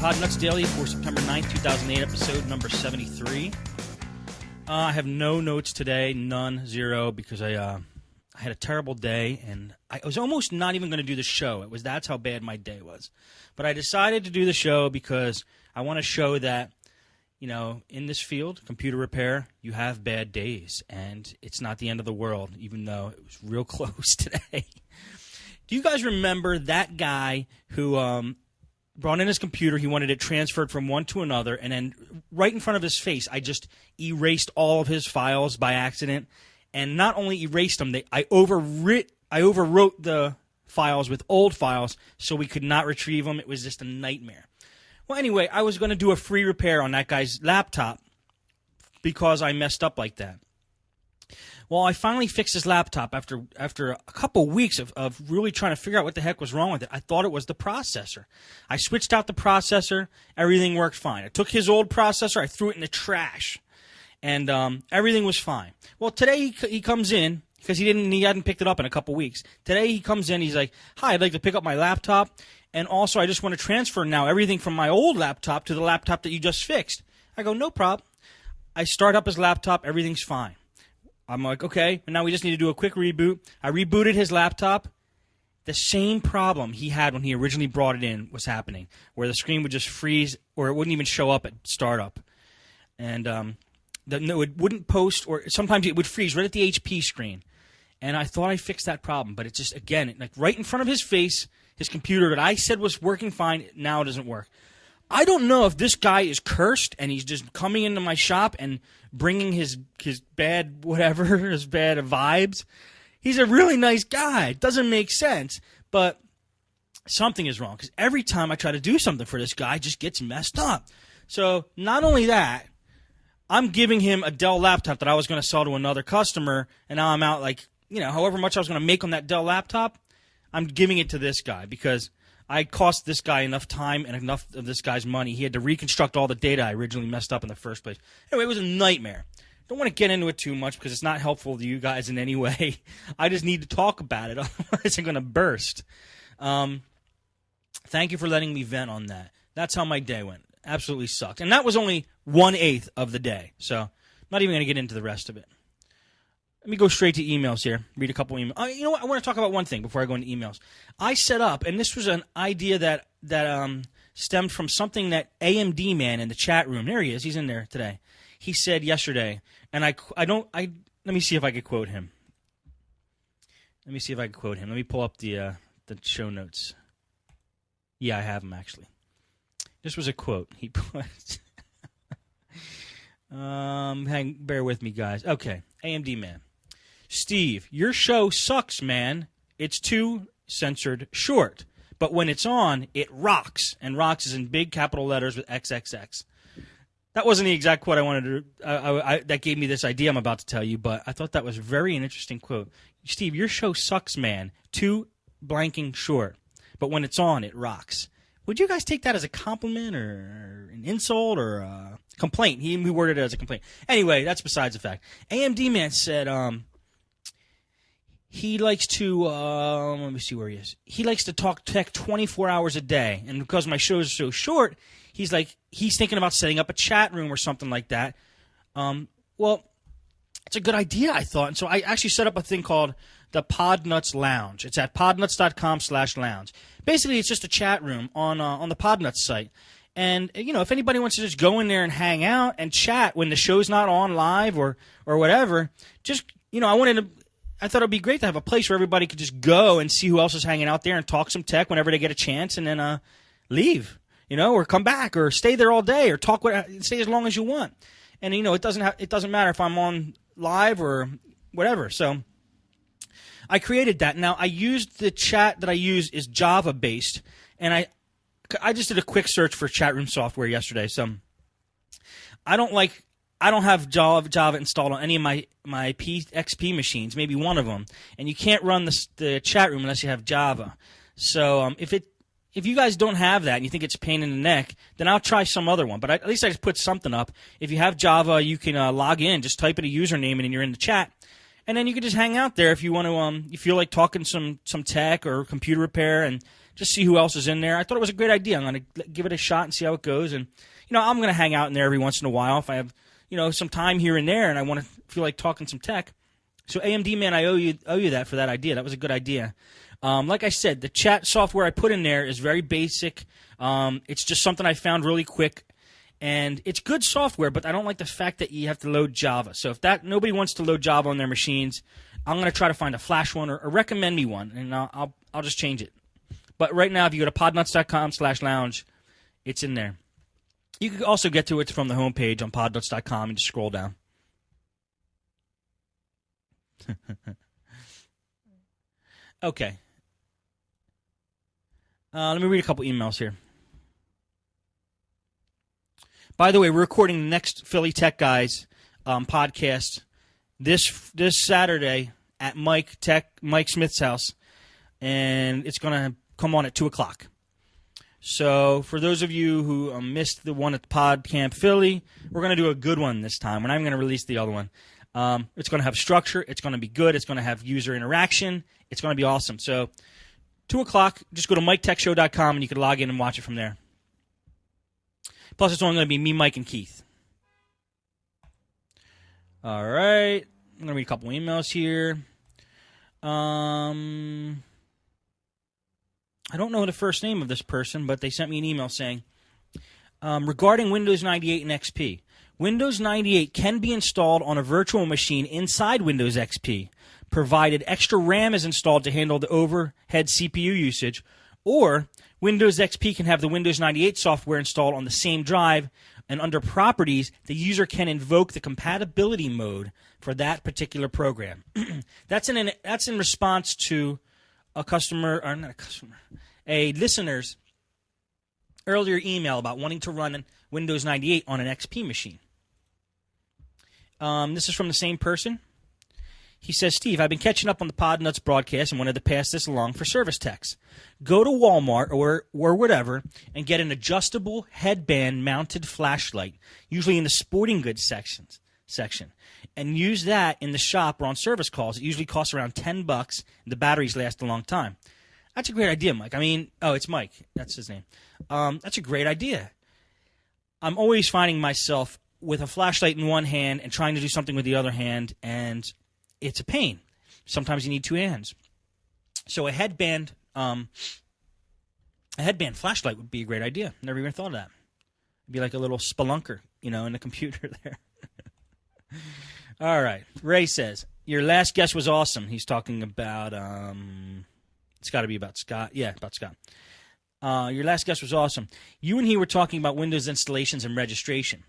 Podnutz Daily for September 9th, 2008, episode number 73. I have no notes today, none, zero, because I had a terrible day, and I was almost not even going to do the show. That's how bad my day was. But I decided to do the show because I want to show that, you know, in this field, computer repair, you have bad days, and it's not the end of the world, even though it was real close today. Do you guys remember that guy who brought in his computer? He wanted it transferred from one to another, and then right in front of his face, I just erased all of his files by accident. And not only erased them, I overwrote the files with old files so we could not retrieve them. It was just a nightmare. Well, anyway, I was going to do a free repair on that guy's laptop because I messed up like that. Well, I finally fixed his laptop after a couple weeks of really trying to figure out what the heck was wrong with it. I thought it was the processor. I switched out the processor. Everything worked fine. I took his old processor. I threw it in the trash. And everything was fine. Well, today he comes in because he hadn't picked it up in a couple weeks. Today he comes in. He's like, "Hi, I'd like to pick up my laptop, and also I just want to transfer now everything from my old laptop to the laptop that you just fixed." I go, "No problem." I start up his laptop. Everything's fine. I'm like, "Okay." And now we just need to do a quick reboot. I rebooted his laptop. The same problem he had when he originally brought it in was happening, where the screen would just freeze or it wouldn't even show up at startup, and no, it wouldn't post, or sometimes it would freeze right at the HP screen. And I thought I fixed that problem, but it just, again, like right in front of his face, his computer that I said was working fine, now it doesn't work. I don't know if this guy is cursed and he's just coming into my shop and bringing his bad whatever, his bad vibes. He's a really nice guy. It doesn't make sense, but something is wrong because every time I try to do something for this guy, it just gets messed up. So not only that, I'm giving him a Dell laptop that I was going to sell to another customer, and now I'm out like, you know, however much I was going to make on that Dell laptop, I'm giving it to this guy because I cost this guy enough time and enough of this guy's money. He had to reconstruct all the data I originally messed up in the first place. Anyway, it was a nightmare. Don't want to get into it too much because it's not helpful to you guys in any way. I just need to talk about it, otherwise I'm going to burst. Thank you for letting me vent on that. That's how my day went. Absolutely sucked. And that was only 1/8 of the day, so I'm not even going to get into the rest of it. Let me go straight to emails here, read a couple emails. You know what? I want to talk about one thing before I go into emails. I set up, and this was an idea that stemmed from something that AMD man in the chat room, there he is, he's in there today. He said yesterday, and let me see if I could quote him. Let me pull up the show notes. Yeah, I have them actually. This was a quote he put. Bear with me, guys. Okay, AMD man. Steve, your show sucks, man. It's too censored short. But when it's on, it rocks. And rocks is in big capital letters with XXX. That wasn't the exact quote I wanted to that gave me this idea I'm about to tell you, but I thought that was an interesting quote. Steve, your show sucks, man. Too blanking short. But when it's on, it rocks. Would you guys take that as a compliment or an insult or a complaint? He worded it as a complaint. Anyway, that's besides the fact. AMD man said he likes to, let me see where he is. He likes to talk tech 24 hours a day. And because my shows are so short, he's thinking about setting up a chat room or something like that. Well, it's a good idea, I thought. And so I actually set up a thing called the Podnutz Lounge. It's at podnutz.com/lounge. Basically, it's just a chat room on the Podnutz site. And, you know, if anybody wants to just go in there and hang out and chat when the show's not on live or whatever, just, you know, I thought it would be great to have a place where everybody could just go and see who else is hanging out there and talk some tech whenever they get a chance and then leave, you know, or come back or stay there all day or stay as long as you want. And, you know, it doesn't matter if I'm on live or whatever. So I created that. Now, I used the chat that I use is Java-based, and I just did a quick search for chat room software yesterday. So I don't have Java installed on any of my XP machines, maybe one of them, and you can't run the chat room unless you have Java. So if you guys don't have that and you think it's a pain in the neck, then I'll try some other one. But at least I just put something up. If you have Java, you can log in, just type in a username, and you're in the chat. And then you could just hang out there if you want to. You feel like talking some tech or computer repair, and just see who else is in there. I thought it was a great idea. I'm going to give it a shot and see how it goes. And I'm going to hang out in there every once in a while if I have some time here and there, and I want to feel like talking some tech. So AMD man, I owe you that for that idea. That was a good idea. Like I said, the chat software I put in there is very basic. It's just something I found really quick. And it's good software, but I don't like the fact that you have to load Java. So if nobody wants to load Java on their machines, I'm going to try to find a Flash one or recommend me one, and I'll just change it. But right now, if you go to podnutz.com/lounge, it's in there. You can also get to it from the homepage on podnutz.com and just scroll down. Okay. Let me read a couple emails here. By the way, we're recording the next Philly Tech Guys podcast this Saturday at Mike Smith's house, and it's going to come on at 2 o'clock. So for those of you who missed the one at the Pod Camp Philly, we're going to do a good one this time. We're not even going to release the other one. It's going to have structure. It's going to be good. It's going to have user interaction. It's going to be awesome. So 2 o'clock, just go to MikeTechShow.com, and you can log in and watch it from there. Plus, it's only going to be me, Mike, and Keith. All right. I'm going to read a couple emails here. I don't know the first name of this person, but they sent me an email saying, regarding Windows 98 and XP, Windows 98 can be installed on a virtual machine inside Windows XP, provided extra RAM is installed to handle the overhead CPU usage, or Windows XP can have the Windows 98 software installed on the same drive, and under Properties, the user can invoke the compatibility mode for that particular program. That's in response to a listener's earlier email about wanting to run Windows 98 on an XP machine. This is from the same person. He says, Steve, I've been catching up on the Podnutz broadcast and wanted to pass this along for service techs. Go to Walmart or whatever and get an adjustable headband-mounted flashlight, usually in the sporting goods section, and use that in the shop or on service calls. It usually costs around $10, and the batteries last a long time. That's a great idea, Mike. It's Mike. That's his name. That's a great idea. I'm always finding myself with a flashlight in one hand and trying to do something with the other hand, and it's a pain. Sometimes you need two hands. So a headband flashlight would be a great idea. Never even thought of that. It'd be like a little spelunker, in the computer there. All right. Ray says, your last guest was awesome. He's talking about, it's got to be about Scott. Yeah, about Scott. Your last guest was awesome. You and he were talking about Windows installations and registration.